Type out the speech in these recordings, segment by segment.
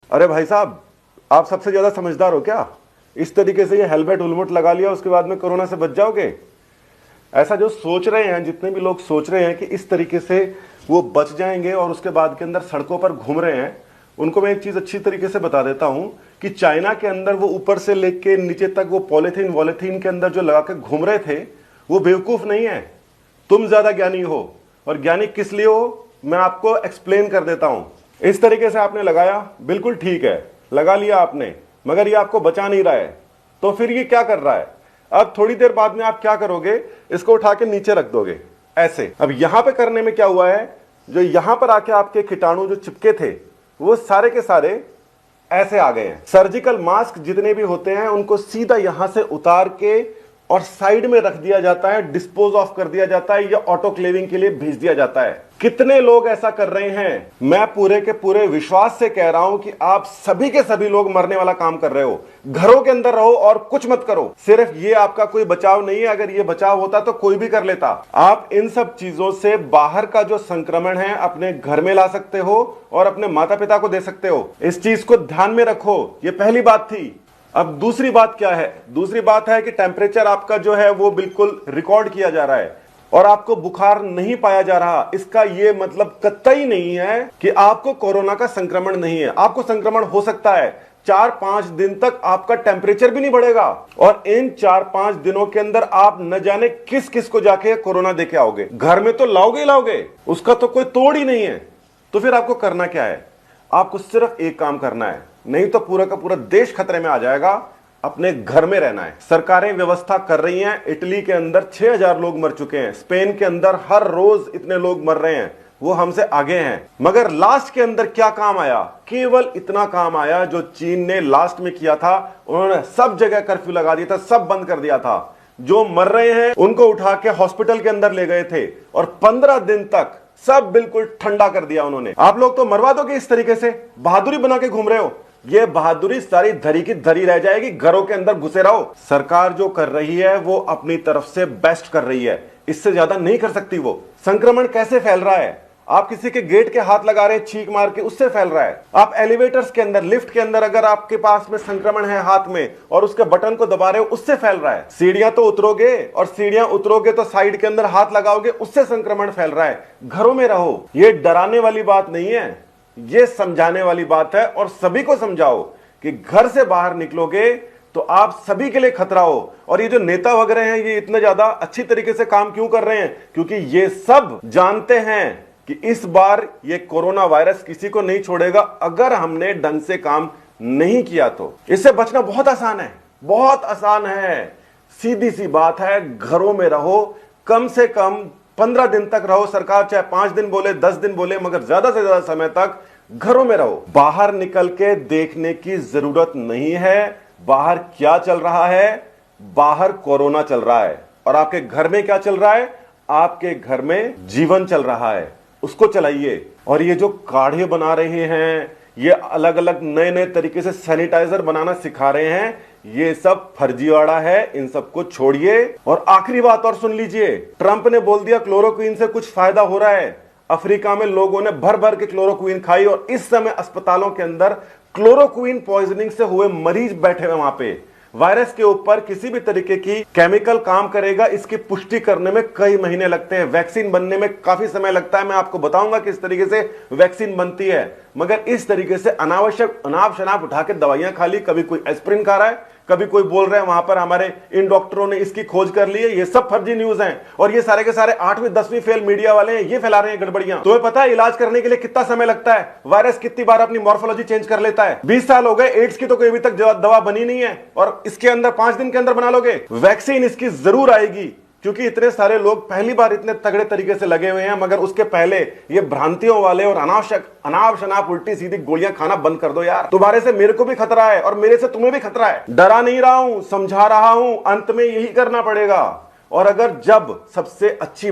अरे भाई साहब, आप सबसे ज्यादा समझदार हो क्या? इस तरीके से ये हेलमेट उलमेट लगा लिया, उसके बाद में कोरोना से बच जाओगे? ऐसा जो सोच रहे हैं, जितने भी लोग सोच रहे हैं कि इस तरीके से वो बच जाएंगे और उसके बाद के अंदर सड़कों पर घूम रहे हैं, उनको मैं एक चीज अच्छी तरीके से बता देता हूं कि चाइना के अंदर वो ऊपर से लेके नीचे तक वो पॉलिथीन वॉलिथीन के अंदर जो लगा के घूम रहे थे, वो बेवकूफ नहीं है। तुम ज्यादा ज्ञानी हो, और ज्ञानी किस लिए हो मैं आपको एक्सप्लेन कर देता हूं। इस तरीके से आपने लगाया, बिल्कुल ठीक है, लगा लिया आपने, मगर ये आपको बचा नहीं रहा है। तो फिर ये क्या कर रहा है? अब थोड़ी देर बाद में आप क्या करोगे, इसको उठा के नीचे रख दोगे ऐसे। अब यहां पे करने में क्या हुआ है, जो यहां पर आके आपके कीटाणु जो चिपके थे वो सारे के सारे ऐसे आ गए हैं। सर्जिकल मास्क जितने भी होते हैं उनको सीधा यहां से उतार के और साइड में रख दिया जाता है, डिस्पोज ऑफ कर दिया जाता है, या ऑटोक्लेविंग के लिए भेज दिया जाता है। कितने लोग ऐसा कर रहे हैं? मैं पूरे के पूरे विश्वास से कह रहा हूं कि आप सभी के सभी लोग मरने वाला काम कर रहे हो। घरों के अंदर रहो और कुछ मत करो। सिर्फ ये आपका कोई बचाव नहीं है, अगर ये बचाव होता तो कोई भी कर लेता। आप इन सब चीजों से बाहर का जो संक्रमण है अपने घर में ला सकते हो और अपने माता पिता को दे सकते हो। इस चीज को ध्यान में रखो, ये पहली बात थी। अब दूसरी बात क्या है? दूसरी बात है कि टेम्परेचर आपका जो है वो बिल्कुल रिकॉर्ड किया जा रहा है और आपको बुखार नहीं पाया जा रहा। इसका ये मतलब कतई नहीं है कि आपको कोरोना का संक्रमण नहीं है। आपको संक्रमण हो सकता है। 4-5 दिन तक आपका टेम्परेचर भी नहीं बढ़ेगा और इन 4-5 दिनों के अंदर आप न जाने किस किस को जाके कोरोना देके आओगे। घर में तो लाओगे ही लाओगे, उसका तो कोई तोड़ ही नहीं है। तो फिर आपको करना क्या है? आपको सिर्फ एक काम करना है, नहीं तो पूरा का पूरा देश खतरे में आ जाएगा। अपने घर में रहना है। सरकारें व्यवस्था कर रही हैं। इटली के अंदर 6000 लोग मर चुके हैं। स्पेन के अंदर हर रोज इतने लोग मर रहे हैं, वो हमसे आगे हैं। मगर लास्ट के अंदर क्या काम आया? केवल इतना काम आया जो चीन ने लास्ट में किया था। उन्होंने सब जगह कर्फ्यू लगा दिया था, सब बंद कर दिया था। जो मर रहे हैं उनको उठा के हॉस्पिटल के अंदर ले गए थे और 15 दिन तक सब बिल्कुल ठंडा कर दिया उन्होंने। आप लोग तो मरवा दोगे इस तरीके से, बहादुरी बना के घूम रहे हो। ये बहादुरी सारी धरी की धरी रह जाएगी। घरों के अंदर घुसे रहो। सरकार जो कर रही है वो अपनी तरफ से बेस्ट कर रही है, इससे ज्यादा नहीं कर सकती वो। संक्रमण कैसे फैल रहा है? आप किसी के गेट के हाथ लगा रहे हैं छींक मार के, उससे फैल रहा है। आप एलिवेटर्स के अंदर, लिफ्ट के अंदर अगर आपके पास में संक्रमण है हाथ में और उसके बटन को दबा रहे हो, उससे फैल रहा है। सीढ़ियां तो उतरोगे और सीढ़ियां उतरोगे तो साइड के अंदर हाथ लगाओगे, उससे संक्रमण फैल रहा है। घरों में रहो। ये डराने वाली बात नहीं है, ये समझाने वाली बात है। और सभी को समझाओ कि घर से बाहर निकलोगे तो आप सभी के लिए खतरा हो। और ये जो नेता वगैरह हैं ये इतना ज्यादा अच्छी तरीके से काम क्यों कर रहे हैं? क्योंकि ये सब जानते हैं कि इस बार ये कोरोना वायरस किसी को नहीं छोड़ेगा अगर हमने ढंग से काम नहीं किया तो। इससे बचना बहुत आसान है, बहुत आसान है। सीधी सी बात है, घरों में रहो। कम से कम 15 दिन तक रहो। सरकार चाहे 5 दिन बोले, 10 दिन बोले, मगर ज्यादा से ज्यादा समय तक घरों में रहो। बाहर निकल के देखने की जरूरत नहीं है बाहर क्या चल रहा है। बाहर कोरोना चल रहा है और आपके घर में क्या चल रहा है? आपके घर में जीवन चल रहा है, उसको चलाइए। और ये जो काढ़े बना रहे हैं, ये अलग अलग नए नए तरीके से सैनिटाइजर बनाना सिखा रहे हैं, ये सब फर्जीवाड़ा है। इन सबको छोड़िए। और आखिरी बात और सुन लीजिए, ट्रंप ने बोल दिया क्लोरोक्वीन से कुछ फायदा हो रहा है। अफ्रीका में लोगों ने भर भर के क्लोरोक्वीन खाई और इस समय अस्पतालों के अंदर क्लोरोक्वीन पॉइजनिंग से हुए मरीज बैठे हुए। वहां पे वायरस के ऊपर किसी भी तरीके की केमिकल काम करेगा, इसकी पुष्टि करने में कई महीने लगते हैं। वैक्सीन बनने में काफी समय लगता है। मैं आपको बताऊंगा किस तरीके से वैक्सीन बनती है। मगर इस तरीके से अनावश्यक अनाप शनाप उठा के दवाइयां खा ली। कभी कोई एस्प्रिन खा रहा है, कभी कोई बोल रहा है वहां पर हमारे इन डॉक्टरों ने इसकी खोज कर ली है। ये सब फर्जी न्यूज हैं और ये सारे के सारे 8वीं 10वीं फेल मीडिया वाले हैं, ये फैला रहे हैं गड़बड़ियां। तुम्हें पता है इलाज करने के लिए कितना समय लगता है? वायरस कितनी बार अपनी मॉर्फोलॉजी चेंज कर लेता है? 20 साल हो गए, एड्स की तो कोई अभी तक दवा बनी नहीं है और इसके अंदर 5 दिन के अंदर बना लोगे। वैक्सीन इसकी जरूर आएगी क्योंकि इतने सारे लोग पहली बार इतने तगड़े तरीके से लगे हुए हैं। मगर उसके पहले ये भ्रांतियों वाले और अनावश्यक अनाप शनाप उल्टी सीधी गोलियां खाना बंद कर दो यार। तुम्हारे से मेरे को भी खतरा है और मेरे से तुम्हें भी खतरा है। डरा नहीं रहा हूं, समझा रहा हूं। अंत में यही करना पड़ेगा। और अगर जब सबसे अच्छी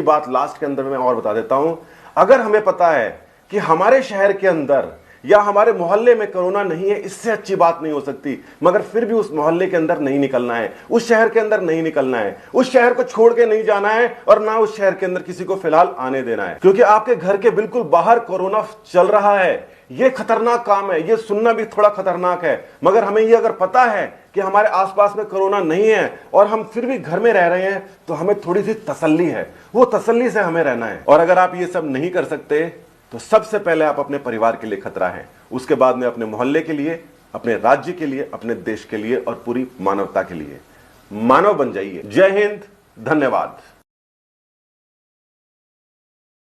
बात लास्ट के अंदर मैं और बता देता हूं, अगर हमें पता है कि हमारे शहर के अंदर या हमारे मोहल्ले में कोरोना नहीं है, इससे अच्छी बात नहीं हो सकती। मगर फिर भी उस मोहल्ले के अंदर नहीं निकलना है, उस शहर के अंदर नहीं निकलना है, उस शहर को छोड़ के नहीं जाना है और ना उस शहर के अंदर किसी को फिलहाल आने देना है। क्योंकि आपके घर के बिल्कुल बाहर कोरोना चल रहा है। ये खतरनाक काम है, ये सुनना भी थोड़ा खतरनाक है, मगर हमें ये अगर पता है कि हमारे आसपास में कोरोना नहीं है और हम फिर भी घर में रह रहे हैं, तो हमें थोड़ी सी तसल्ली है, वो तसल्ली से हमें रहना है। और अगर आप ये सब नहीं कर सकते तो सबसे पहले आप अपने परिवार के लिए खतरा है, उसके बाद में अपने मोहल्ले के लिए, अपने राज्य के लिए, अपने देश के लिए और पूरी मानवता के लिए। मानव बन जाइए। जय हिंद, धन्यवाद।